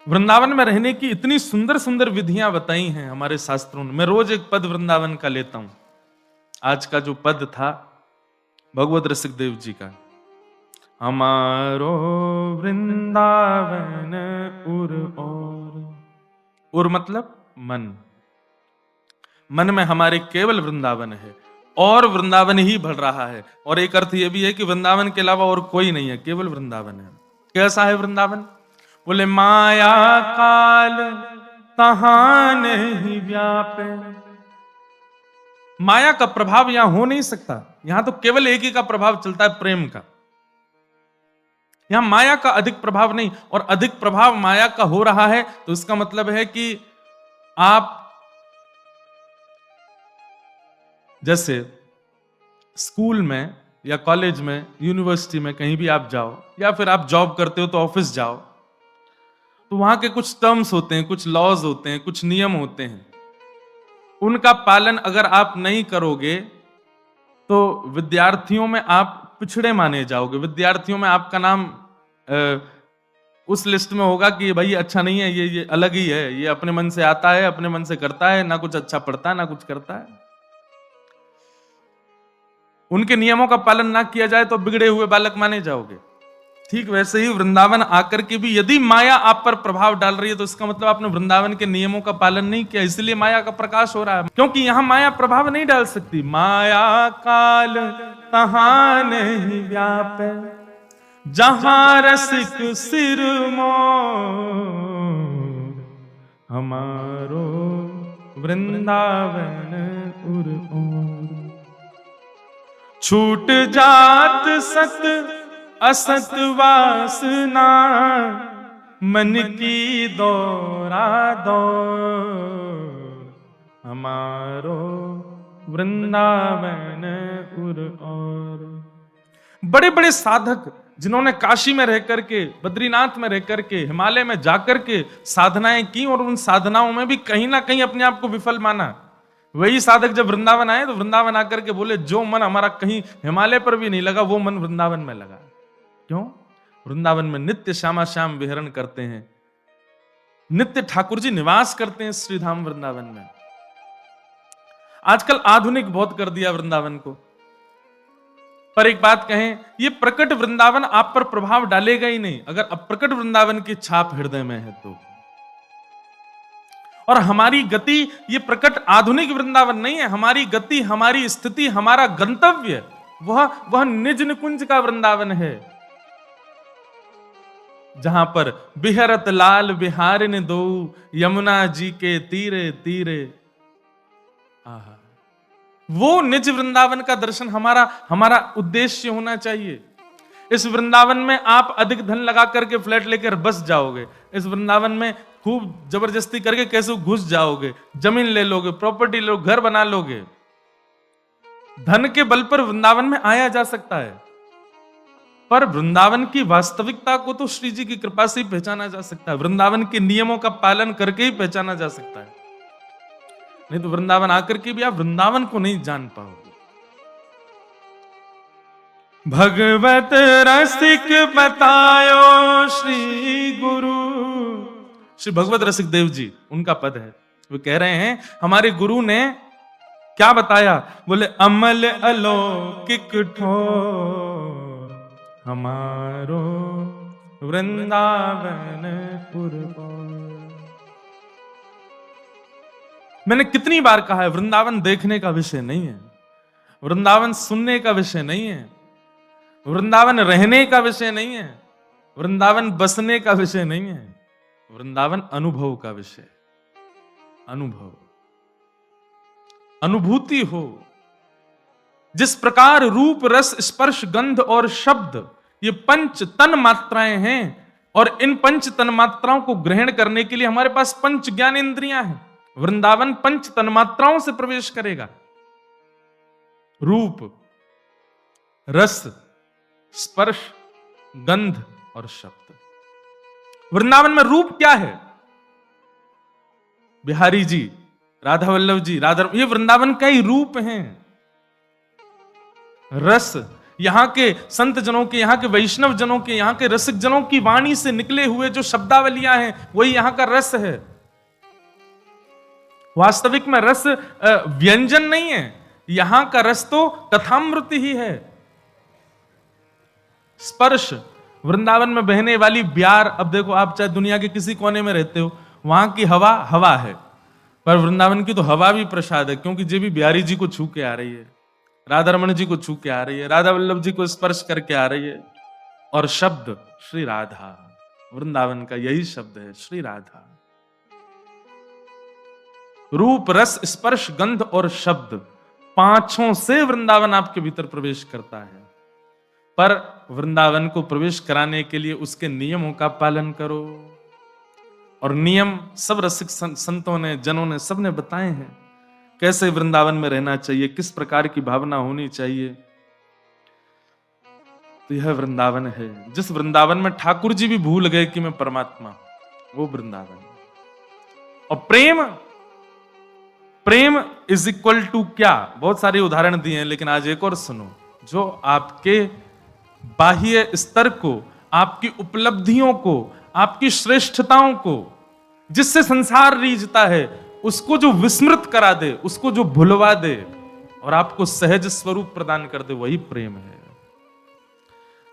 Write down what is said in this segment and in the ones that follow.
वृंदावन में रहने की इतनी सुंदर सुंदर विधियां बताई हैं हमारे शास्त्रों ने। मैं रोज एक पद वृंदावन का लेता हूं। आज का जो पद था भगवत रसिकदेव जी का, हमारो वृंदावन उर और मतलब मन। मन में हमारे केवल वृंदावन है और वृंदावन ही भर रहा है। और एक अर्थ यह भी है कि वृंदावन के अलावा और कोई नहीं है, केवल वृंदावन है। कैसा है वृंदावन? बोले माया काल तहां नहीं व्यापे। माया का प्रभाव यहां हो नहीं सकता। यहां तो केवल एक ही का प्रभाव चलता है, प्रेम का। यहां माया का अधिक प्रभाव नहीं, और अधिक प्रभाव माया का हो रहा है तो इसका मतलब है कि आप जैसे स्कूल में या कॉलेज में, यूनिवर्सिटी में, कहीं भी आप जाओ, या फिर आप जॉब करते हो तो ऑफिस जाओ, तो वहां के कुछ टर्म्स होते हैं, कुछ लॉज होते हैं, कुछ नियम होते हैं। उनका पालन अगर आप नहीं करोगे तो विद्यार्थियों में आप पिछड़े माने जाओगे। विद्यार्थियों में आपका नाम उस लिस्ट में होगा कि भाई अच्छा नहीं है, ये अलग ही है, ये अपने मन से आता है, अपने मन से करता है, ना कुछ अच्छा पढ़ता है, ना कुछ करता है। उनके नियमों का पालन ना किया जाए तो बिगड़े हुए बालक माने जाओगे। ठीक वैसे ही वृंदावन आकर के भी यदि माया आप पर प्रभाव डाल रही है तो इसका मतलब आपने वृंदावन के नियमों का पालन नहीं किया, इसलिए माया का प्रकाश हो रहा है। क्योंकि यहां माया प्रभाव नहीं डाल सकती। माया काल तहां नहीं व्यापे, जहां रसिक सिर मोर, हमारो वृंदावन उर ओर। छूट जात सत असत वासना, मन की दौरा दौर, हमारो वृंदावन उर और। बड़े बड़े साधक जिन्होंने काशी में रह करके, बद्रीनाथ में रह करके, हिमालय में जाकर के साधनाएं की, और उन साधनाओं में भी कहीं ना कहीं अपने आप को विफल माना, वही साधक जब वृंदावन आए तो वृंदावन आकर के बोले जो मन हमारा कहीं हिमालय पर भी नहीं लगा वो मन वृंदावन में लगा। क्यों? वृंदावन में नित्य श्यामा श्याम विहरण करते हैं, नित्य ठाकुर जी निवास करते हैं श्रीधाम वृंदावन में। आजकल आधुनिक बहुत कर दिया वृंदावन को, पर एक बात कहें, ये प्रकट वृंदावन आप पर प्रभाव डालेगा ही नहीं अगर अप्रकट वृंदावन की छाप हृदय में है तो। और हमारी गति ये प्रकट आधुनिक वृंदावन नहीं है। हमारी गति, हमारी स्थिति, हमारा गंतव्य वह निज निकुंज का वृंदावन है, जहां पर बिहरत लाल बिहारिन दो, यमुना जी के तीरे तीरे। आहा, वो निज वृंदावन का दर्शन हमारा उद्देश्य होना चाहिए। इस वृंदावन में आप अधिक धन लगा करके फ्लैट लेकर बस जाओगे, इस वृंदावन में खूब जबरदस्ती करके कैसे घुस जाओगे, जमीन ले लोगे, प्रॉपर्टी ले लोगे, घर बना लोगे। धन के बल पर वृंदावन में आया जा सकता है, पर वृंदावन की वास्तविकता को तो श्री जी की कृपा से ही पहचाना जा सकता है। वृंदावन के नियमों का पालन करके ही पहचाना जा सकता है, नहीं तो वृंदावन आकर के भी आप वृंदावन को नहीं जान पाओगे। भगवत रसिक बतायो श्री गुरु, श्री भगवत रसिक देव जी उनका पद है। वो कह रहे हैं हमारे गुरु ने क्या बताया? बोले अमल अलौकिक ठोर, हमारो वृंदावन पुर। मैंने कितनी बार कहा है, वृंदावन देखने का विषय नहीं है, वृंदावन सुनने का विषय नहीं है, वृंदावन रहने का विषय नहीं है, वृंदावन बसने का विषय नहीं है, वृंदावन अनुभव का विषय। अनुभव, अनुभूति हो। जिस प्रकार रूप, रस, स्पर्श, गंध और शब्द ये पंच तन मात्राएं हैं, और इन पंच तन मात्राओं को ग्रहण करने के लिए हमारे पास पंच ज्ञान इंद्रियां हैं। वृंदावन पंच तन मात्राओं से प्रवेश करेगा। रूप, रस, स्पर्श, गंध और शब्द। वृंदावन में रूप क्या है? बिहारी जी, राधा वल्लभ जी, राधा, ये वृंदावन का ही रूप है। रस, यहाँ के संत जनों के, यहाँ के वैष्णव जनों के, यहाँ के रसिक जनों की वाणी से निकले हुए जो शब्दावलियां हैं वही यहाँ का रस है। वास्तविक में रस व्यंजन नहीं है, यहां का रस तो कथामृत ही है। स्पर्श, वृंदावन में बहने वाली ब्यार, अब देखो आप चाहे दुनिया के किसी कोने में रहते हो, वहां की हवा हवा है, पर वृंदावन की तो हवा भी प्रसाद है, क्योंकि जे भी बिहारी जी को छू के आ रही है, राधा रमन जी को छू के आ रही है, राधा वल्लभ जी को स्पर्श करके आ रही है। और शब्द श्री राधा, वृंदावन का यही शब्द है, श्री राधा। रूप, रस, स्पर्श, गंध और शब्द, पांचों से वृंदावन आपके भीतर प्रवेश करता है। पर वृंदावन को प्रवेश कराने के लिए उसके नियमों का पालन करो। और नियम सब रसिक संतों ने, जनों ने, सबने बताए हैं, कैसे वृंदावन में रहना चाहिए, किस प्रकार की भावना होनी चाहिए। तो यह वृंदावन है। जिस वृंदावन में ठाकुर जी भी भूल गए कि मैं परमात्मा, वो वृंदावन। और प्रेम, प्रेम इज इक्वल टू क्या? बहुत सारे उदाहरण दिए हैं, लेकिन आज एक और सुनो, जो आपके बाह्य स्तर को, आपकी उपलब्धियों को, आपकी श्रेष्ठताओं को, जिससे संसार रीझता है, उसको जो विस्मृत करा दे, उसको जो भुलवा दे और आपको सहज स्वरूप प्रदान कर दे, वही प्रेम है।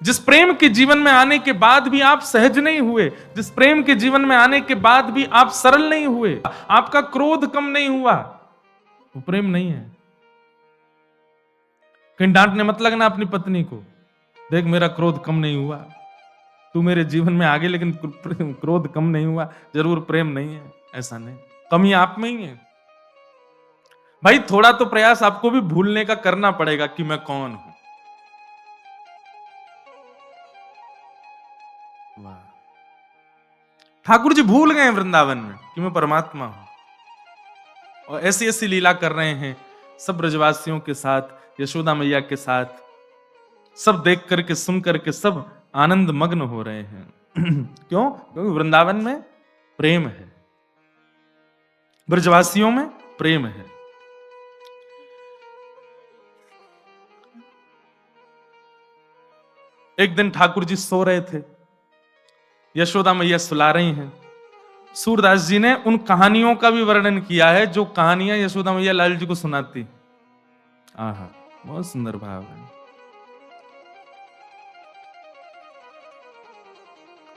जिस प्रेम के जीवन में आने के बाद भी आप सहज नहीं हुए, जिस प्रेम के जीवन में आने के बाद भी आप सरल नहीं हुए, आपका क्रोध कम नहीं हुआ, वो प्रेम नहीं है। कहीं डांटने मत लगना अपनी पत्नी को, देख मेरा क्रोध कम नहीं हुआ, तू मेरे जीवन में आ गई लेकिन क्रोध कम नहीं हुआ, जरूर प्रेम नहीं है। ऐसा नहीं, कमी आप में ही है। भाई थोड़ा तो प्रयास आपको भी भूलने का करना पड़ेगा कि मैं कौन हूं। वाह, ठाकुर जी भूल गए वृंदावन में कि मैं परमात्मा हूं, और ऐसी ऐसी लीला कर रहे हैं सब ब्रजवासियों के साथ, यशोदा मैया के साथ। सब देख करके, सुन करके सब आनंद मग्न हो रहे हैं। क्यों? क्योंकि वृंदावन में प्रेम है, ब्रजवासियों में प्रेम है। एक दिन ठाकुर जी सो रहे थे, यशोदा मैया सुला रही हैं। सूरदास जी ने उन कहानियों का भी वर्णन किया है जो कहानियां यशोदा मैया लाल जी को सुनाती। आहा, बहुत सुंदर भाव है।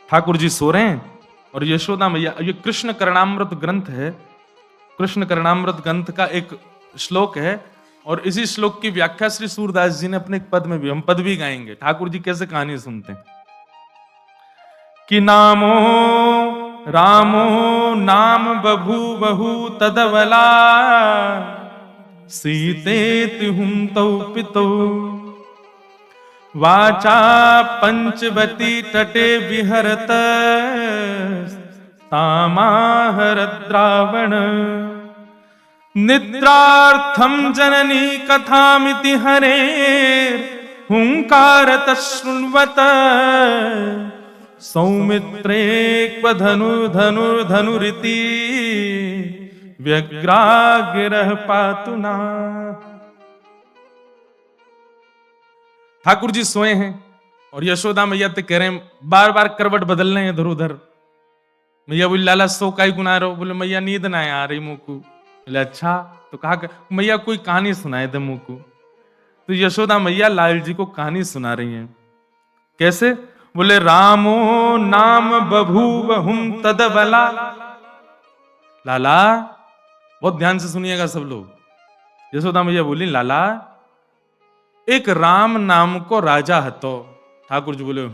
ठाकुर जी सो रहे हैं और यशोदा मैया, ये कृष्ण करणामृत ग्रंथ है, कृष्ण करणामृत ग्रंथ का एक श्लोक है, और इसी श्लोक की व्याख्या श्री सूरदास जी ने अपने एक पद में भी, हम पद भी गाएंगे, ठाकुर जी कैसे कहानी सुनते हैं। कि नामो रामो नाम बभूवहु तदवला, सीतेति हुं तौ पितौ, वाचा पंचवती तटे विहरत, तामाहरत रावण, निद्रार्थं जननी कथामिति हरेर् हुंकारत शृण्वत, सौमित्रेक्वधनुर्धनुरिति व्यग्रागिरः पातु ना। ठाकुर जी सोए हैं और यशोदा मैया तो कह रहे हैं, बार बार करवट बदल रहे हैं इधर उधर। मैया बोली लाला सो का ही गुना रहो? बोले मैया नींद ना आ रही मुकू। बोले अच्छा, तो कहा मैया कोई कहानी सुनाए दे मुकू। तो यशोदा मैया लाल जी को कहानी सुना रही हैं। कैसे? बोले रामो नाम बभूवहुं तदवला। लाला बहुत ध्यान से सुनिएगा सब लोग। यशोदा मैया बोली लाला एक राम नाम को राजा हतो। ठाकुर जी बोले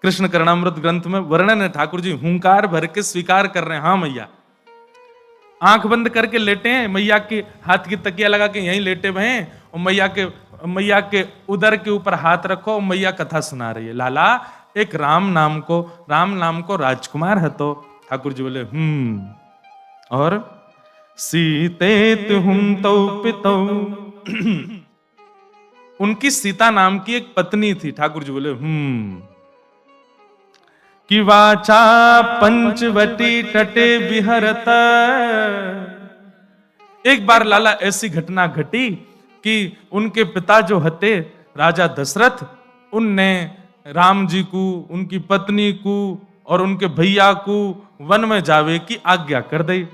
कृष्ण करणामृत ग्रंथ में वर्णन है, ठाकुर जी हुंकार भर के स्वीकार कर रहे हैं, हाँ मैया। आंख बंद करके लेटे हैं, मैया के हाथ की तकिया लगा के यहीं लेटे हुए हैं, और मैया के उदर के ऊपर हाथ रखो, मैया कथा सुना रही है। लाला एक राम नाम को राजकुमार है। तो ठाकुर जी बोले और सीते तुम तो पितौ, उनकी सीता नाम की एक पत्नी थी। ठाकुर जी बोले कि वाचा पंचवटी तटे विहरत। एक बार लाला ऐसी घटना घटी कि उनके पिता जो हते राजा दशरथ, उनने राम जी को, उनकी पत्नी को और उनके भैया को वन में जावे की आज्ञा कर दी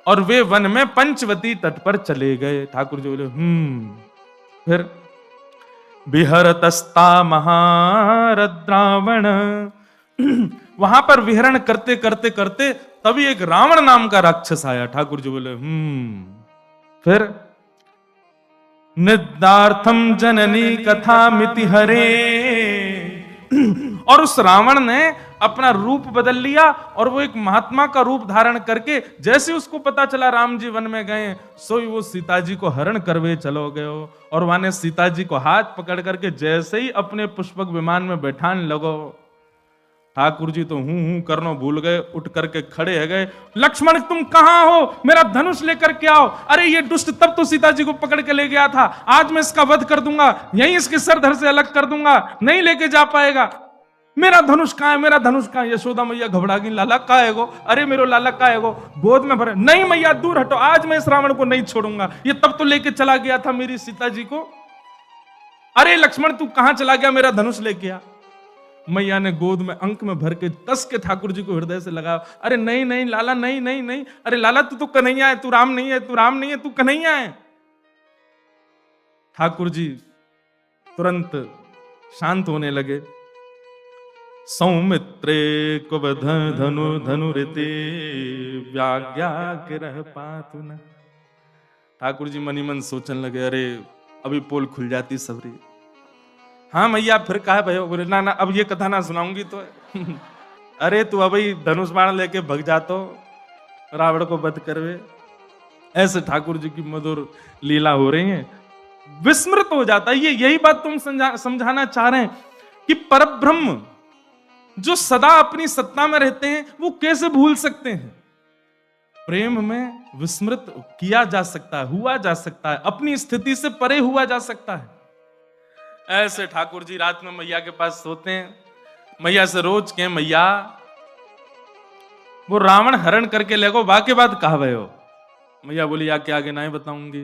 और वे वन में पंचवती तट पर चले गए। ठाकुर जी बोले फिर विहरतस्ता महारद्रावण, वहां पर विहरण करते करते करते तभी एक रावण नाम का राक्षस आया। ठाकुर जी बोले फिर निदार्थम जननी कथा मिति हरे, और उस रावण ने अपना रूप बदल लिया और वो एक महात्मा का रूप धारण करके, जैसे उसको पता चला राम जी वन में गए, सोई वो सीता जी को हरण करवे चलो गयो और वहां सीता जी को हाथ पकड़ करके जैसे ही अपने पुष्पक विमान में बैठान लगो, ठाकुर जी तो हूं करनो भूल गए, उठ करके खड़े है गए। लक्ष्मण तुम कहां हो, मेरा धनुष लेकर के आओ। अरे ये दुष्ट तब तो सीता जी को पकड़ के ले गया था, आज मैं इसका वध कर दूंगा, यहीं इसके सर धड़ से अलग कर दूंगा, नहीं लेके जा पाएगा। मेरा धनुष कहां है, मेरा धनुष कहां है। यशोदा मैया घबरा गई, लाला का है गो, अरे मेरो लाला का है गो, गोद में भरे। नहीं मैया दूर हटो, आज मैं इस रावण को नहीं छोड़ूंगा, ये तब तो लेके चला गया था मेरी सीता जी को। अरे लक्ष्मण तू कहां चला गया, मेरा धनुष लेके आ। मैया ने गोद में अंक में भर के कस के ठाकुर जी को हृदय से लगाया। अरे नहीं नहीं लाला, नहीं नहीं नहीं, अरे लाला तू तो कन्हैया है, तू राम नहीं है, तू राम नहीं है, तू कन्हैया है। ठाकुर जी तुरंत शांत होने लगे। सौमित्रे कुब धनु धनुरिते व्याज्ञा के रह पातु न। ठाकुर जी मनी मन सोचने लगे, अरे अभी पोल खुल जाती सबरी। हाँ मैया फिर कहा भाई, बोले ना ना अब ये कथा ना सुनाऊंगी तो अरे तू अभी धनुष बाण लेके भग जा तो रावण को वध करवे। ऐसे ठाकुर जी की मधुर लीला हो रही है, विस्मृत हो जाता है। ये यही बात तुम समझाना चाह रहे हैं कि परब्रह्म जो सदा अपनी सत्ता में रहते हैं वो कैसे भूल सकते हैं। प्रेम में विस्मृत किया जा सकता है, हुआ जा सकता है, अपनी स्थिति से परे हुआ जा सकता है। ऐसे ठाकुर जी रात में मैया के पास सोते हैं। मैया से रोज के मैया वो रावण हरण करके ले गो, बाकी बात कहा भय हो। मैया बोली या के आगे नहीं बताऊंगी,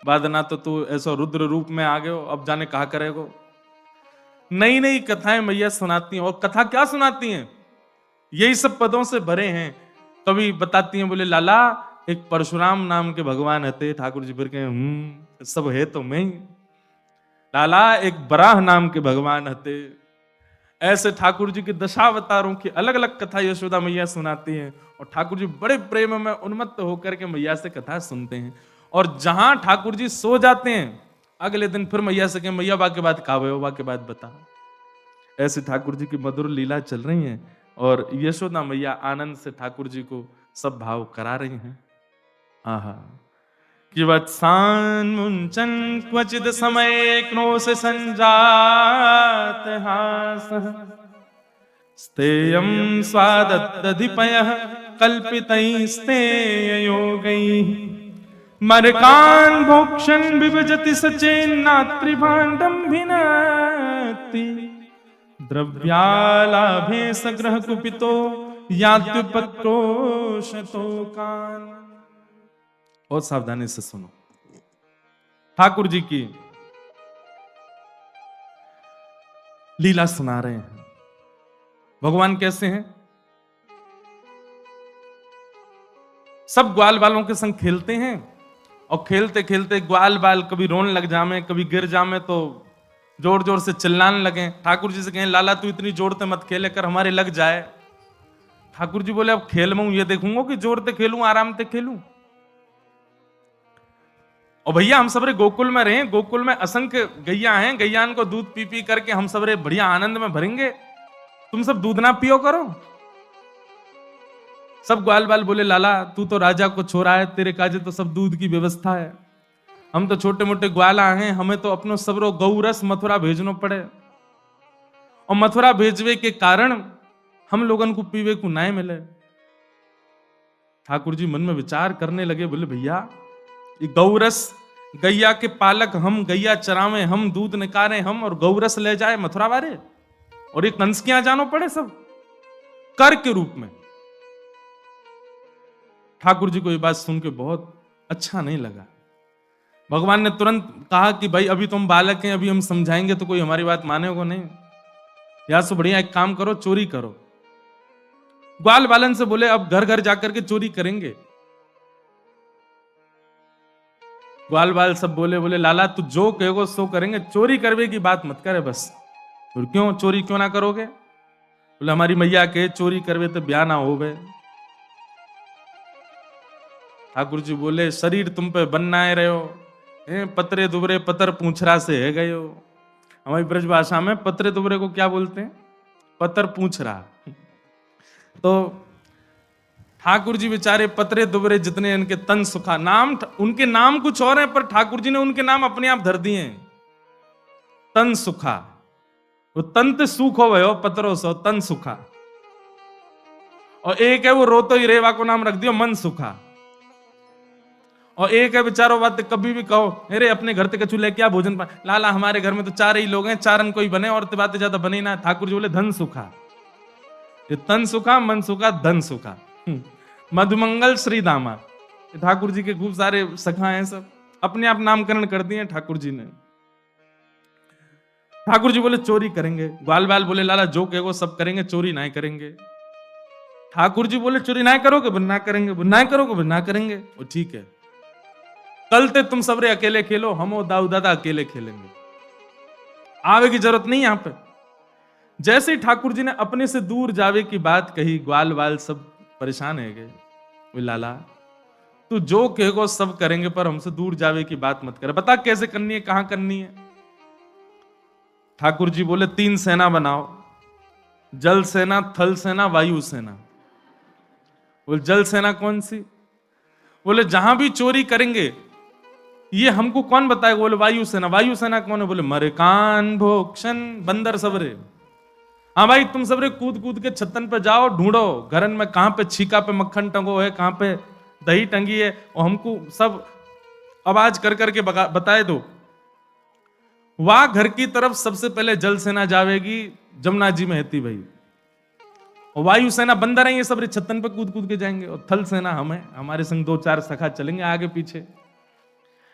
बाद ना तो तू ऐसा रुद्र रूप में आ गए हो, अब जाने कहा करेगो। नई नई कथाएं मैया सुनाती हैं, और कथा क्या सुनाती हैं, यही सब पदों से भरे हैं। कभी बताती हैं, बोले लाला एक परशुराम नाम के भगवान हते। ठाकुर जी फिर कहे सब है तो मैं ही। लाला एक बराह नाम के भगवान हते। ऐसे ठाकुर जी के दशावतारों की अलग अलग कथा यशोदा मैया सुनाती हैं, और ठाकुर जी बड़े प्रेम में उन्मत्त होकर के मैया से कथा सुनते हैं। और जहां ठाकुर जी सो जाते हैं, अगले दिन फिर मैया से कहें मैया वाक्य बात कावे हो, वाक्य बात बता। ऐसे ठाकुर जी की मधुर लीला चल रही है, और यशोदा मैया आनंद से ठाकुर जी को सब भाव करा रही हैं। आहा कि वत्सान मुंचन क्वचिद समय क्रोश संजात हास स्तेयम स्वादत्तधिपयः कल्पितैस्तेय योगैः मरकान भोक्षण विभजति सचेन्नात्रिभाण्डं भिनत्ति द्रव्यालाभे सग्रह कुपितो यात्युपक्रोशतोकान। बहुत सावधानी से सुनो। ठाकुर जी की लीला सुना रहे हैं। भगवान कैसे हैं, सब ग्वाल बालों के संग खेलते हैं, और खेलते खेलते ग्वाल बाल कभी रोने लग जामे, कभी गिर जामे तो जोर जोर से चिल्लाने लगे। ठाकुर जी से कहें लाला तू इतनी जोर से मत खेले कर, हमारे लग जाए। ठाकुर जी बोले अब खेल में ये देखूंगा कि जोर से खेलूं आराम से खेलूं। और भैया हम सबरे गोकुल में रहे, गोकुल में असंख्य गैया हैं, गैयान को दूध पी पी करके हम सबरे बढ़िया आनंद में भरेंगे, तुम सब दूध ना पियो करो। सब ग्वाल बाल बोले लाला तू तो राजा को छोरा है, तेरे काजे तो सब दूध की व्यवस्था है, हम तो छोटे मोटे ग्वाला हैं, हमें तो अपनो सबरो गौरस मथुरा भेजनो पड़े, और मथुरा भेजवे के कारण हम लोगन को पीवे को ना मिले। ठाकुर जी मन में विचार करने लगे, बोले भैया ये गौरस, गैया के पालक हम, गैया चरावे हम, दूध निकाले हम, और गौरस ले जाए मथुरा वाले, और ये कंस के यहां जानो पड़े सब कर के रूप में। ठाकुर जी को ये बात सुन के बहुत अच्छा नहीं लगा, भगवान ने तुरंत कहा कि भाई अभी तुम बालक हैं, अभी हम समझाएंगे तो कोई हमारी बात मानेगा नहीं, या सो बढ़िया एक काम करो, चोरी करो। ग्वाल बालन से बोले अब घर घर जाकर के चोरी करेंगे। ग्वाल बाल सब बोले बोले लाला तू जो कहोगे सो करेंगे, चोरी करवे की बात मत करे बस। और क्यों चोरी क्यों ना करोगे? बोले हमारी मैया के चोरी करवे तो ब्याह ना होवे। ठाकुर जी बोले शरीर तुम पे बनना है रहे हो, पतरे दुबरे पतर पूछरा से है गए हो। हमारी ब्रज भाषा में पतरे दुबरे को क्या बोलते हैं? पतर पूछरा। तो ठाकुर जी बेचारे पतरे दुबरे जितने इनके तन सुखा, नाम उनके नाम कुछ और है पर ठाकुर जी ने उनके नाम अपने आप धर दिए हैं। तन सुखा, वो तंत सुख हो गए हो पतरो सो तन सुखा। और एक है वो रोतो ही रेवा को नाम रख दियो मन सुखा। और एक है बेचारो बात कभी भी कहो अरे अपने घर तक चूल्हे क्या भोजन पा लाला हमारे घर में तो 4 ही लोग हैं, 4 कोई बने और बातें ज्यादा बने ना। ठाकुर जी बोले धन सुखा, ये तन सुखा मन सुखा धन सुखा। मधुमंगल श्री दामा, ठाकुर जी के खूब सारे सखा हैं, सब अपने आप नामकरण कर दिए ठाकुर जी ने। ठाकुर जी बोले चोरी करेंगे। ग्वाल बाल बोले लाला जो कहोगे सब करेंगे, चोरी ना करेंगे। ठाकुर जी बोले चोरी ना करोगे ना करेंगे, ना करोगे ना करेंगे। वो ठीक है, कल ते तुम सबरे अकेले खेलो, हम और दाऊ दादा अकेले खेलेंगे, आवे की जरूरत नहीं यहां पे। जैसे ही ठाकुर जी ने अपने से दूर जावे की बात कही, ग्वाल बाल सब परेशान है गए। लाला तू जो कहेगो सब करेंगे पर हमसे दूर जावे की बात मत कर, बता कैसे करनी है, कहां करनी है। ठाकुर जी बोले 3 सेना बनाओ, जल सेना, थल सेना, वायु सेना। बोले जल सेना कौन सी? बोले जहां भी चोरी करेंगे ये हमको कौन बताएगा? बोले वायु सेना। वायु सेना कौन है? बोले मरे कान भोक्षण बंदर सबरे। हाँ भाई तुम सबरे कूद कूद के छतन पे जाओ, ढूंढो घरन में कहां पे छीका पे मक्खन टंगो है, कहां पे दही टंगी है, और हमको सब आवाज कर करके बताए दो। वहां घर की तरफ सबसे पहले जल सेना जावेगी, जमुना जी में हेती भाई। और वायु सेना बंदर है, ये सब छतन पे कूद कूद के जाएंगे। और थल सेना हम है, हमारे संग 2-4 सखा चलेंगे आगे पीछे।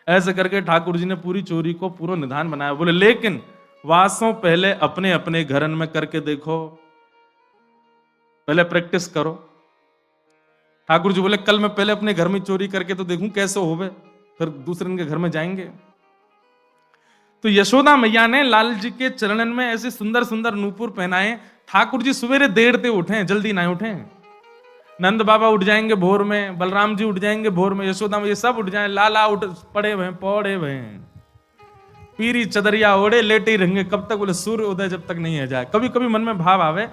ऐसे करके ठाकुर जी ने पूरी चोरी को पूरा निधान बनाया। बोले लेकिन वासों पहले अपने अपने घरन में करके देखो, पहले प्रैक्टिस करो। ठाकुर जी बोले कल मैं पहले अपने घर में चोरी करके तो देखूं कैसे होवे, फिर दूसरे के घर में जाएंगे। तो यशोदा मैया ने लाल जी के चरणन में ऐसे सुंदर सुंदर नूपुर पहनाए। ठाकुर जी सवेरे देर से उठे, जल्दी ना उठे। नंद बाबा उठ जाएंगे भोर में, बलराम जी उठ जाएंगे भोर में, यशोदा ये सब उठ जाए, लाला उठ पड़े हुए पौड़े हुए, पीरी चदरिया ओढ़े लेटे ही रहेंगे कब तक? बोले सूर्य उदय जब तक नहीं आ जाए। कभी कभी मन में भाव आवे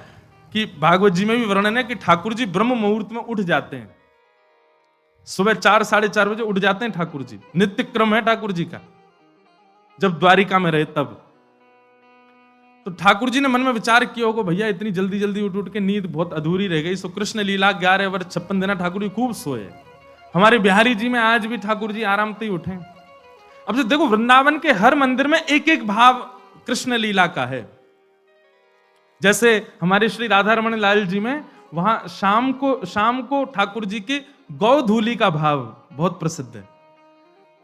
कि भागवत जी में भी वर्णन है कि ठाकुर जी ब्रह्म मुहूर्त में उठ जाते हैं, सुबह 4-4:30 बजे उठ जाते हैं ठाकुर जी। नित्य क्रम है ठाकुर जी का, जब द्वारिका में रहे तब। तो ठाकुर जी ने मन में विचार किया होगा भैया इतनी जल्दी जल्दी उठ उठ के नींद बहुत अधूरी रह गई। सो कृष्ण लीला 11 वर्ष 56 दिन ठाकुर जी खूब सोए। हमारे बिहारी जी में आज भी ठाकुर जी आराम से ही उठे। अब जो देखो वृंदावन के हर मंदिर में एक एक भाव कृष्ण लीला का है। जैसे हमारे श्री राधा रमण लाल जी में वहां शाम को ठाकुर जी के गौधूली का भाव बहुत प्रसिद्ध है।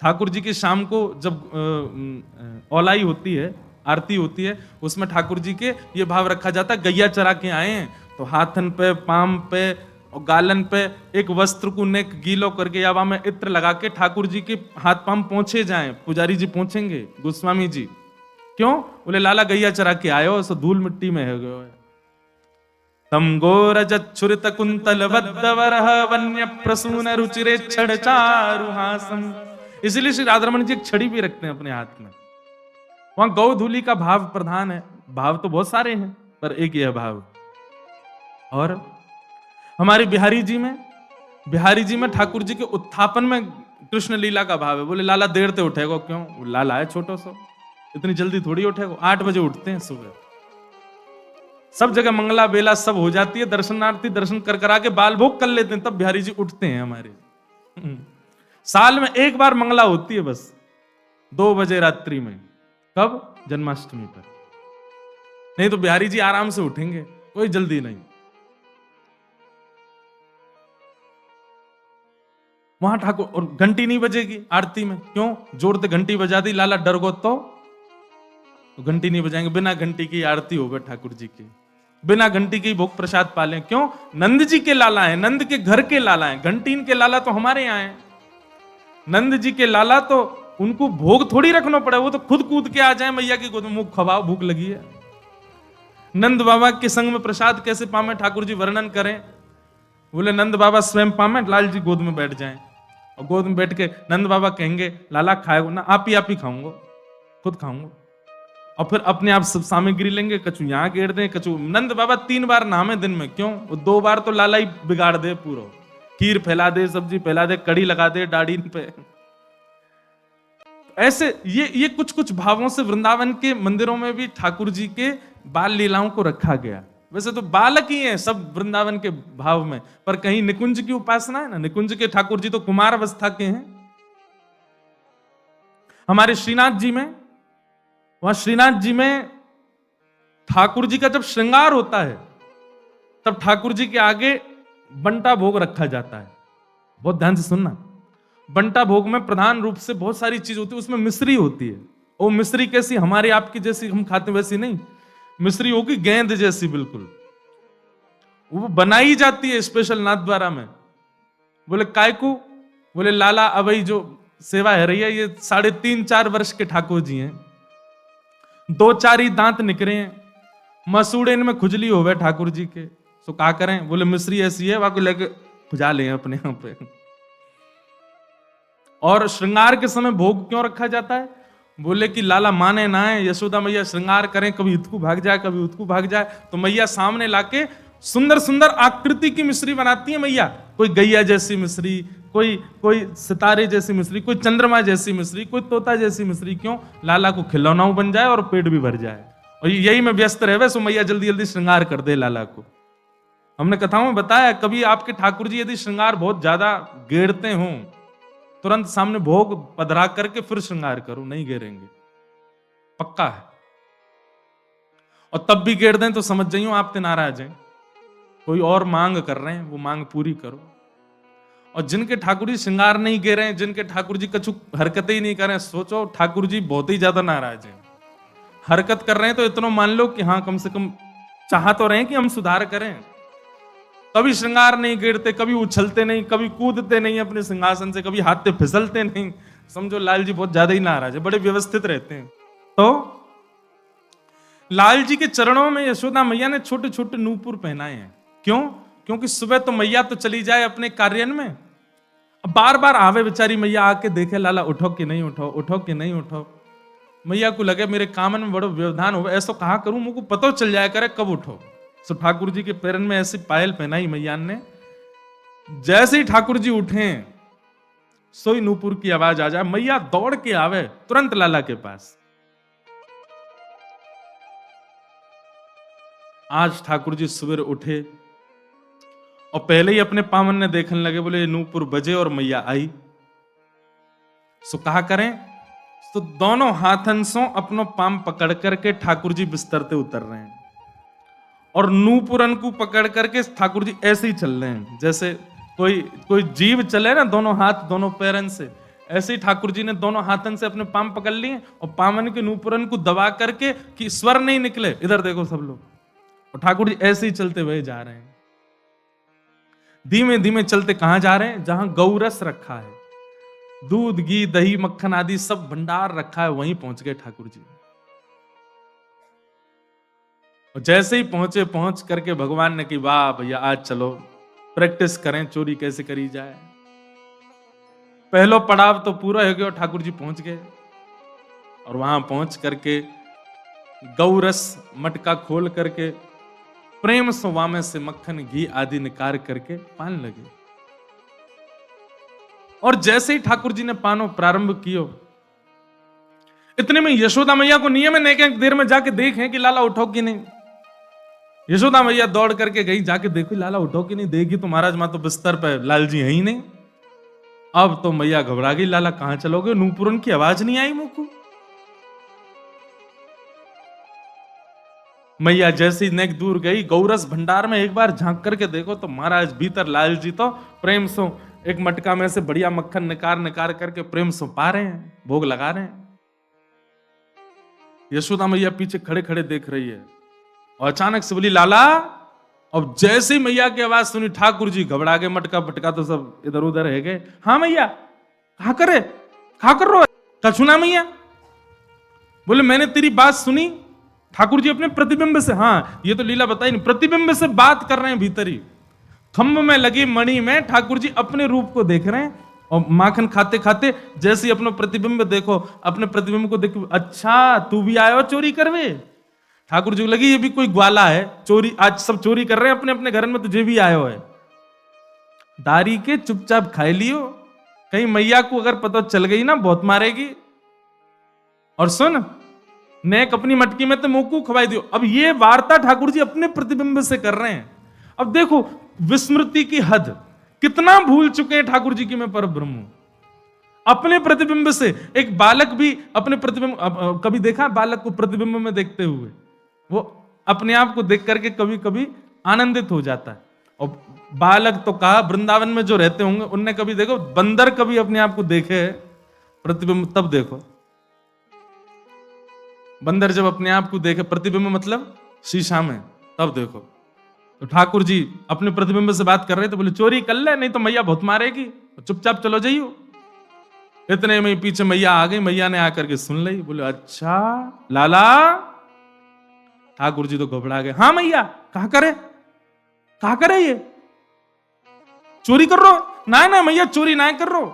ठाकुर जी की शाम को जब औलाई होती है, आरती होती है, उसमें ठाकुर जी के ये भाव रखा जाता है गैया चरा के आए हैं तो हाथन पे पाम पे और गालन पे एक वस्त्र को नेक गीलो करके या वहां में इत्र लगा के ठाकुर जी के हाथ पाम पहुंचे जाएं। पुजारी जी पहुंचेंगे, गोस्वामी जी क्यों? बोले लाला गैया चरा के आयो, सो धूल मिट्टी में है गयो। तम गोरजत छुरित कुंतल बद्धवरह वन्य प्रसून रुचिरे छड़ चारु हासम। इसलिए श्री राधारमण जी एक छड़ी भी रखते हैं अपने हाथ में। वहां गौधूली का भाव प्रधान है। भाव तो बहुत सारे हैं पर एक यह भाव। और हमारे बिहारी जी में ठाकुर जी के उत्थापन में कृष्ण लीला का भाव है। बोले लाला देर से उठेगा क्यों? लाला है छोटो सो, इतनी जल्दी थोड़ी उठेगा। 8 बजे उठते हैं सुबह, सब जगह मंगला बेला सब हो जाती है, दर्शनार्थी दर्शन कर करा के बाल भोग कर लेते हैं, तब बिहारी जी उठते हैं हमारे। साल में एक बार मंगला होती है बस, 2 बजे रात्रि में। कब? जन्माष्टमी पर। नहीं तो बिहारी जी आराम से उठेंगे, कोई जल्दी नहीं। वहां ठाकुर, और घंटी नहीं बजेगी आरती में, क्यों? जोर से घंटी बजा दी, लाला डर गो तो घंटी नहीं बजाएंगे। बिना घंटी की आरती होगा ठाकुर जी की, बिना घंटी की भोग प्रसाद पालें, क्यों? नंद जी के लाला हैं, नंद के घर के लाला हैं, घंटीन के लाला तो हमारे यहाँ हैं। नंद जी के लाला तो उनको भोग थोड़ी रखना पड़े, वो तो खुद कूद के आ जाए मैया की गोद में, मुख खवाओ भूख लगी है। नंद बाबा के संग में प्रसाद कैसे पावे ठाकुर जी वर्णन करें। बोले नंद बाबा स्वयं पावे, लाल जी गोद में बैठ जाएं, और गोद में बैठ के नंद बाबा कहेंगे लाला खाएगो ना, आप ही खाऊंगा, खुद खाऊंगा। और फिर अपने आप सब सामग्री लेंगे, कछु यहाँ गेर दे, कछु। नंद बाबा 3 बार नहामे दिन में, क्यों? वो 2 बार तो लाला ही बिगाड़ दे पूरा, खीर फैला दे, सब्जी फैला दे, कड़ी लगा दे दाढ़ी पे। ऐसे ये कुछ कुछ भावों से वृंदावन के मंदिरों में भी ठाकुर जी के बाल लीलाओं को रखा गया। वैसे तो बालक ही हैं सब वृंदावन के भाव में, पर कहीं निकुंज की उपासना है ना, निकुंज के ठाकुर जी तो कुमार अवस्था के हैं। हमारे श्रीनाथ जी में, वहां श्रीनाथ जी में ठाकुर जी का जब श्रृंगार होता है, तब ठाकुर जी के आगे बंटा भोग रखा जाता है। बहुत ध्यान से सुनना, बंटा भोग में प्रधान रूप से बहुत सारी चीज होती है, उसमें मिश्री होती है। वो मिश्री कैसी? हमारी आपकी जैसी हम खाते वैसी नहीं, मिश्री होगी गेंद जैसी बिल्कुल, वो बनाई जाती है स्पेशल नाथ द्वारा में। बोले काय को? बोले लाला अबई जो सेवा है रही है, ये 3.5-4 वर्ष के ठाकुर जी हैं, 2-4 ही दांत निकले हैं, मसूड़े इनमें खुजली हो गए ठाकुर जी के, तो क्या करें? बोले मिश्री ऐसी है, वहां को लेके खुजा ले अपने यहां पे। और श्रृंगार के समय भोग क्यों रखा जाता है? बोले कि लाला माने ना है, यशोदा मैया श्रृंगार करें, कभी इतकू भाग जाए, कभी उतकू भाग जाए, तो मैया सामने लाके सुंदर सुंदर आकृति की मिश्री बनाती है मैया। कोई गैया जैसी मिश्री, कोई सितारे जैसी मिश्री, कोई चंद्रमा जैसी मिश्री, कोई तोता जैसी मिश्री। क्यों? लाला को खिलौना बन जाए और पेट भी भर जाए, और यही में व्यस्त रहे, सो मैया जल्दी जल्दी श्रृंगार कर दे लाला को। हमने कथाओं में बताया, कभी आपके ठाकुर जी यदि श्रृंगार बहुत ज्यादा गेरते हों, तुरंत सामने भोग पधरा करके फिर श्रृंगार करो, नहीं घेरेंगे, पक्का है। और तब भी घेर दें तो समझ जाइयो आप ते नाराज हैं, कोई और मांग कर रहे हैं, वो मांग पूरी करो। और जिनके ठाकुर जी श्रृंगार नहीं घेरे हैं, जिनके ठाकुर जी कछु हरकतें ही नहीं कर रहे हैं, सोचो ठाकुर जी बहुत ही ज्यादा नाराज हैं। हरकत कर रहे हैं तो इतना मान लो कि हाँ, कम से कम चाह तो रहे हैं कि हम सुधार करें। कभी श्रृंगार नहीं गिरते, कभी उछलते नहीं, कभी कूदते नहीं अपने सिंहासन से, कभी हाथ पे फिसलते नहीं, समझो लाल जी बहुत ज्यादा ही नाराज है, बड़े व्यवस्थित रहते हैं। तो लाल जी के चरणों में यशोदा मैया ने छोटे छोटे नूपुर पहनाए हैं। क्यों? क्योंकि सुबह तो मैया तो चली जाए अपने कार्यान में, बार बार आवे बेचारी मैया, आके देखे लाला उठो कि नहीं उठो, उठो कि नहीं उठो। मैया को लगे मेरे कामन में बड़ो व्यवधान हो, ऐसा कहा करूं मुझको पता चल जाया करे कब उठो। सो ठाकुर जी के पैरन में ऐसी पायल पहनाई मैया ने, जैसे ही ठाकुर जी उठे सोई नूपुर की आवाज आ जाए, मैया दौड़ के आवे तुरंत लाला के पास। आज ठाकुर जी सवेरे उठे और पहले ही अपने पावन ने देखने लगे, बोले नूपुर बजे और मैया आई। सो कहा करें, तो दोनों हाथन से अपनो पाम पकड़ करके ठाकुर जी बिस्तर से उतर रहे हैं, और नूपुरन को पकड़ करके ठाकुर जी ऐसे ही चल रहे हैं जैसे कोई जीव चले ना, दोनों हाथ दोनों पैरन से। ऐसे ही ठाकुर जी ने दोनों हाथन से अपने पाम पकड़ लिए और पावन के नूपुरन को दबा करके कि स्वर नहीं निकले, इधर देखो सब लोग, और ठाकुर जी ऐसे ही चलते हुए जा रहे हैं। धीमे धीमे चलते कहां जा रहे हैं? जहां गौरस रखा है, दूध घी दही मक्खन आदि सब भंडार रखा है, वहीं पहुंच गए ठाकुर जी। और जैसे ही पहुंचे, पहुंच करके भगवान ने कि वाह भैया आज चलो प्रैक्टिस करें चोरी कैसे करी जाए। पहलो पड़ाव तो पूरा हो गया, ठाकुर जी पहुंच गए, और वहां पहुंच करके गौरस मटका खोल करके प्रेम स्वामे से मक्खन घी आदि निकाल करके पान लगे। और जैसे ही ठाकुर जी ने पानो प्रारंभ कियो, इतने में यशोदा मैया को नियम है एक देर में जाके देखें कि लाला उठो कि नहीं। यशोदा मैया दौड़ करके गई, जाके देखो लाला उठो कि नहीं, देगी तो महाराज मां तो बिस्तर पे, लाल जी है ही नहीं। अब तो मैया घबरा गई, लाला कहां चलोगे? नूपुरन की आवाज नहीं आई मुंह को। मैया जैसी नेक दूर गई, गौरस भंडार में एक बार झांक करके देखो तो महाराज भीतर लाल जी तो प्रेम से एक मटका में से बढ़िया मक्खन निकाल निकाल करके प्रेम से पा रहे हैं, भोग लगा रहे हैं। यशोदा मैया पीछे खड़े खड़े देख रही है और अचानक से बोली लाला। अब जैसे ही मैया की आवाज सुनी ठाकुर जी घबरा गए, मटका पटका तो सब इधर उधर रह गए। हाँ मैया, कहा कर रहे हो? क्या सुना मैया? बोले मैंने तेरी बात सुनी। ठाकुर जी अपने प्रतिबिंब से, हाँ ये तो लीला बताई नहीं, प्रतिबिंब से बात कर रहे हैं भीतर ही। खम्भ में लगी मणि में ठाकुर जी अपने रूप को देख रहे हैं और माखन खाते खाते जैसे ही अपना प्रतिबिंब देखो, अपने प्रतिबिंब को देखो, अच्छा तू भी आयो चोरी करवे। ठाकुर जी को लगी ये भी कोई ग्वाला है, चोरी आज सब चोरी कर रहे हैं अपने अपने घर में, तुझे भी आयो है। दारी के चुपचाप खाए लियो, कहीं मैया को अगर पता चल गई ना बहुत मारेगी। और सुन, नेक अपनी मटकी में तो मोकू खवाई दियो। अब ये वार्ता ठाकुर जी अपने प्रतिबिंब से कर रहे हैं। अब देखो विस्मृति की हद, कितना भूल चुके हैं ठाकुर जी की मैं पर ब्रह्म। अपने प्रतिबिंब से एक बालक भी अपने प्रतिबिंब, कभी देखा बालक को प्रतिबिंब में देखते हुए? वो अपने आप को देख करके कभी कभी आनंदित हो जाता है। और बालक तो कहा, वृंदावन में जो रहते होंगे उनने कभी देखो, बंदर कभी अपने आप को देखे प्रतिबिंब, तब देखो बंदर जब अपने आप को देखे प्रतिबिंब मतलब शीशा में, तब देखो। तो ठाकुर जी अपने प्रतिबिंब से बात कर रहे थे, बोले चोरी कर ले नहीं तो मैया बहुत मारेगी, चुपचाप चलो जाइयो। इतने में पीछे मैया आ गई, मैया ने आकर के सुन ली। बोले अच्छा लाला। ठाकुर जी तो घबरा गए। हाँ मैया, कहा करे ये चोरी कर रो? ना मैया चोरी ना कर रो।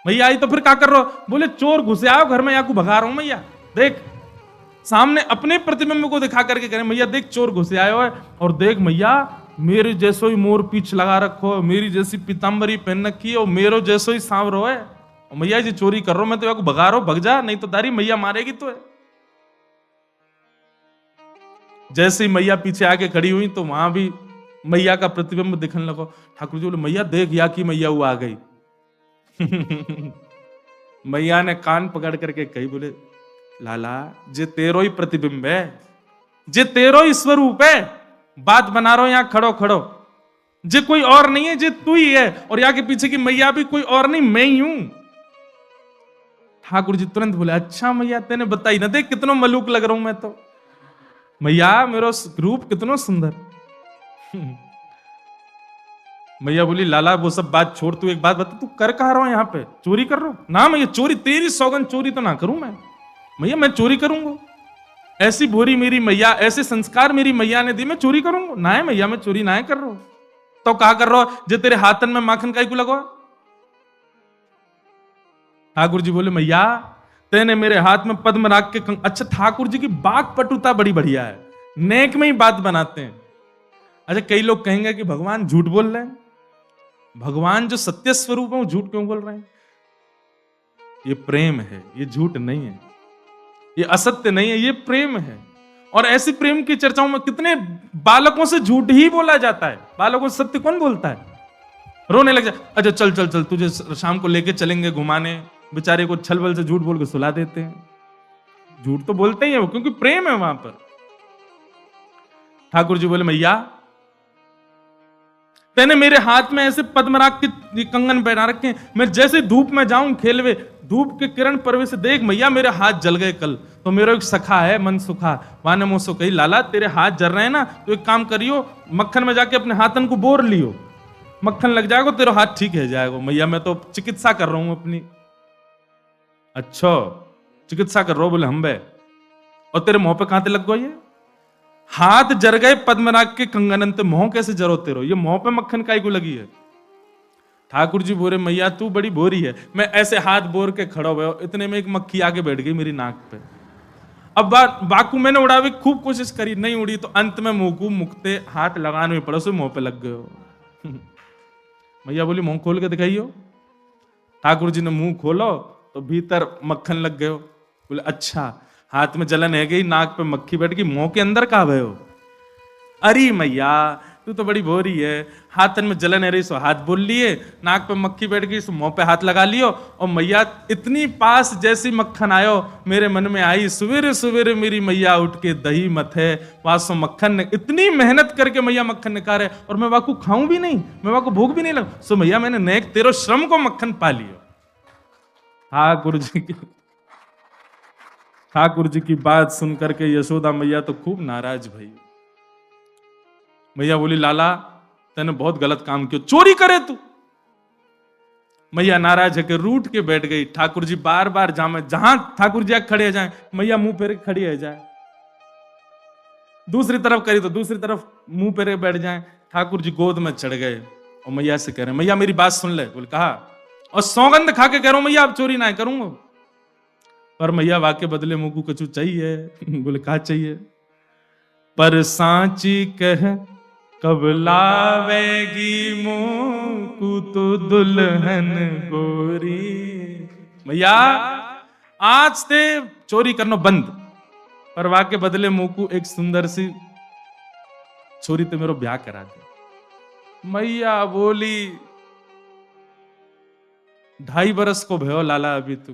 मैया आई तो फिर क्या कर रो? बोले चोर घुसे आओ घर में, या को भगा रहा हूं मैया। देख सामने अपने प्रतिबिंब को दिखा करके करें, मैया देख चोर घुसे आयो है, और देख मैया मेरे जैसो ही मोर पीछ लगा रखो, मेरी जैसी पीताम्बरी पहन रखी है और मेरो जैसो ही सांवरो है। और मैया जी चोरी कर रहा हूं मैं तो, या को भगा रहा हूं, भग जा नहीं तो तारी मैया मारेगी तो है। जैसे ही मैया पीछे आके खड़ी हुई तो वहां भी मैया का प्रतिबिंब दिखने लगा। ठाकुर जी बोले मैया देख या की मैया वो आ गई। मैया ने कान पकड़ करके कही, बोले लाला जे तेरो ही प्रतिबिंब है, जे तेरो ही स्वरूप है, बात बना रहा हो यहाँ खड़ो खड़ो, जे कोई और नहीं है, जे तू ही है। और यहाँ के पीछे की मैया भी कोई और नहीं, मैं ही हूं। ठाकुर जी तुरंत बोले अच्छा मैया तेने बताई ना, देख कितना मलूक लग रहा हूं मैं तो। मैया मेरा रूप कितना सुंदर। मैया बोली लाला वो सब बात छोड़, तू एक बात बता, तू कर कहा रहा हो यहाँ पे? चोरी कर रहा हूं? ना मैया चोरी, तेरी सौगन चोरी तो ना करूं मैं। मैया मैं चोरी करूंगा? ऐसी भोरी मेरी मैया, ऐसे संस्कार मेरी मैया ने दी, मैं चोरी करूंगा? ना है मैया मैं चोरी ना है कर रहा हूं। तो कहा कर रहा हो जो तेरे हाथन में माखन काई को लगवा? ठाकुर जी बोले मैया तेने मेरे हाथ में पद्म राग के अच्छा ठाकुर जी की बात पटुता बड़ी बढ़िया है, नेक में ही बात बनाते हैं। अच्छा कई लोग कहेंगे कि भगवान झूठ बोल रहे हैं, भगवान जो सत्य स्वरूप है वो झूठ क्यों बोल रहे हैं? ये प्रेम है, ये झूठ नहीं है, ये असत्य नहीं है, ये प्रेम है। और ऐसी प्रेम की चर्चाओं में कितने बालकों से झूठ ही बोला जाता है, बालकों से सत्य कौन बोलता है? रोने लग जाए, अच्छा चल चल चल तुझे शाम को लेके चलेंगे घुमाने, बेचारे को छल बल से झूठ बोल के सुला देते हैं। झूठ तो बोलते ही है वो, क्योंकि प्रेम है वहां पर। ठाकुर जी बोले मैया तेने मेरे हाथ में ऐसे पद्मराग के कंगन पहना रखे हैं, मैं जैसे धूप में जाऊं खेलवे, धूप के किरण परवे से देख मैया मेरे हाथ जल गए कल। तो मेरा एक सखा है मन सुखा, वाने मुझसे कही लाला तेरे हाथ जल रहे हैं ना, तो एक काम करियो मक्खन में जाके अपने हाथन को बोर लियो, मक्खन लग जाएगा तेरा हाथ ठीक है जाएगा। मैया मैं तो चिकित्सा कर रहा हूं अपनी। अच्छा चिकित्सा कर रहा हूं? बोले हम बे, और तेरे मुंह पे कहां लग गई? हाथ जर गए पद्मनाग के कंगन, ते मुंह कैसे जरो तेरो? ये मुंह पे मक्खन काई को लगी है? ठाकुर जी बोले मैया तू बड़ी बोरी है। मैं ऐसे हाथ बोर के खड़ा हुआ, इतने में एक मक्खी आके बैठ गई मेरी नाक पे। अब बाकू मैंने उड़ावे खूब कोशिश करी, नहीं उड़ी, तो अंत में मुंह मुकते हाथ लगाने में पड़ो, मुंह पे लग गए। मैया बोली मुंह खोल के दिखाइयो। ठाकुर जी ने मुंह खोलो तो भीतर मक्खन लग गयो। बोले अच्छा हाथ में जलन है गई, नाक पे मक्खी बैठ गई, मुंह के अंदर कहा भयो? अरे मैया तू तो बड़ी भोरी है, हाथन में जलन है रही सो हाथ बोल लिए, नाक पे मक्खी बैठ गई सो मुंह पे हाथ लगा लियो। और मैया इतनी पास जैसी मक्खन आयो, मेरे मन में आई सवेरे सवेरे मेरी मैया उठ के दही मथे, वासो मक्खन ने इतनी मेहनत करके मैया मक्खन निकारे, और मैं वाकू खाऊं भी नहीं, मैं वाकू भूख भी नहीं लग, सो मैया मैंने नेक तेरो श्रम को मक्खन पा लियो। ठाकुर जी की बात सुन करके यशोदा मैया तो खूब नाराज भई। मैया बोली लाला तूने बहुत गलत काम किया, चोरी करे तू। मैया नाराज है कि रूठ के बैठ गई। ठाकुर जी बार बार जामे, जहां ठाकुर जी खड़े जाए मैया मुंह फेर खड़ी है जाए, दूसरी तरफ करी तो दूसरी तरफ मुंह फेरे बैठ जाए। ठाकुर जी गोद में चढ़ गए और मैया से कह रहे मैया मेरी बात सुन ले। बोले कहा, और सौगंध खा के कह रहा हूं मैया अब चोरी ना करूंगा। पर मैया वाके बदले मुंह को कछु चाहिए। बोले कहा चाहिए? पर सांची कह कब लावेगी मुंह तो दुल्हन गोरी। मैया आज से चोरी करना बंद, पर वाके बदले मुंह को एक सुंदर सी छोरी तो मेरो ब्याह करा दे। मैया बोली 2.5 बरस को भयो लाला अभी तू।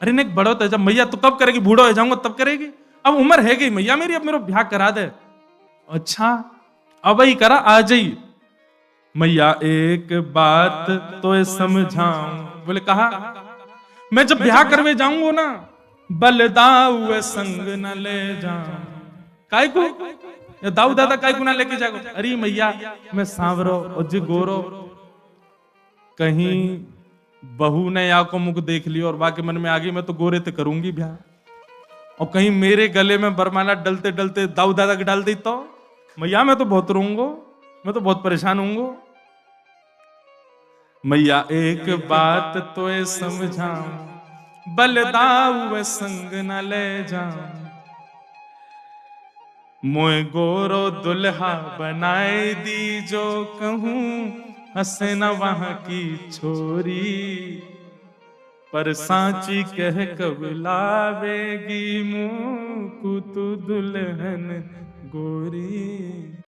अरे नहीं बड़ो तो जब मैया, तू कब करेगी? बूढ़ो हो जाऊंगा तब करेगी, अब उम्र है गई मैया मेरी, अब मेरा ब्याह करा दे। अच्छा अब ही करा, आ जाइए। मैया एक बात तो समझाऊं। बोले कहा, मैं जब ब्याह करवे जाऊंगा ना, बलदाऊ संग न ले जाऊं। काय को या दाऊ दादा काय को ना लेके जाओ? अरे मैया मैं सांवरो और जी गोरो, कहीं बहू ने या को मुख देख लियो और बाकी मन में आ गई मैं तो गोरे ते करूंगी ब्याह, और कहीं मेरे गले में बरमाला डलते डलते दाऊ दादा के डाल दी तो मैया मैं तो बहुत रोऊंगा, मैं तो बहुत परेशान होऊंगा। मैया एक बात तो समझाऊं, बलदाऊ संग न ले जाऊं। मोए गोरो दुल्हा बनाए दी जो कहूं, हंसे न वहां की छोरी। पर सांची कह कब लावेगी मुंह को तू दुल्हन गोरी।